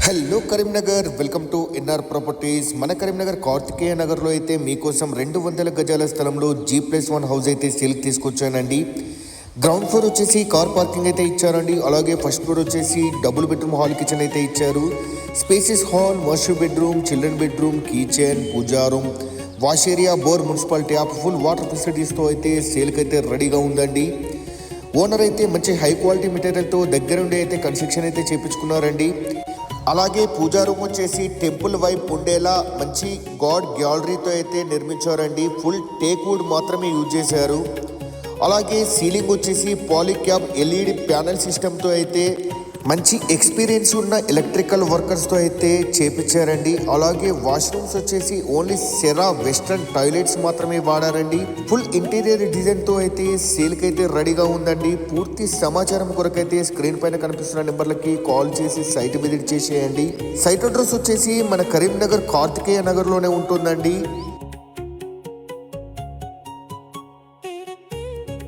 Hello Karimnagar, welcome to NR properties. మన కరీంనగర్ కార్తికేయ నగర్లో అయితే మీకోసం 200 గజాల స్థలంలో G+1 హౌస్ అయితే సేల్కి తీసుకొచ్చానండి. గ్రౌండ్ ఫ్లోర్ వచ్చేసి కార్ పార్కింగ్ అయితే ఇచ్చారండి. అలాగే ఫస్ట్ ఫ్లోర్ వచ్చేసి డబుల్ బెడ్రూమ్ హాల్ కిచెన్ అయితే ఇచ్చారు. Spaces hall, washroom bedroom, children bedroom, kitchen, puja room, wash area, bore, municipality app, full water ఫెసిలిటీస్తో అయితే సేల్కి అయితే రెడీగా ఉందండి. ఓనర్ అయితే మంచి హై క్వాలిటీ మెటీరియల్తో దగ్గరుండి అయితే కన్స్ట్రక్షన్ అయితే చేయించుకున్నారండి. అలాగే పూజా రూమ్ వచ్చేసి టెంపుల్ వైపు ఉండేలా మంచి గాడ్ గ్యాలరీతో అయితే నిర్మించారండి. ఫుల్ టేక్ వుడ్ మాత్రమే యూజ్ చేశారు. అలాగే సీలింగ్ వచ్చేసి పాలిక్యాబ్ ఎల్ఈడి ప్యానెల్ సిస్టమ్తో అయితే మంచి ఎక్స్పీరియన్స్ ఉన్న ఎలక్ట్రికల్ వర్కర్స్తో అయితే చేపించారండి. అలాగే వాష్రూమ్స్ వచ్చేసి ఓన్లీ సెరా వెస్ట్రన్ టాయిలెట్స్ మాత్రమే వాడారండి. ఫుల్ ఇంటీరియర్ డిజైన్తో అయితే సేల్కి అయితే రెడీగా ఉందండి. పూర్తి సమాచారం కొరకైతే స్క్రీన్ పైన కనిపిస్తున్న నెంబర్లకి కాల్ చేసి సైట్ విజిట్ చేసేయండి. సైట్ అడ్రస్ వచ్చేసి మన కరీంనగర్ కార్తికేయ నగర్లోనే ఉంటుందండి.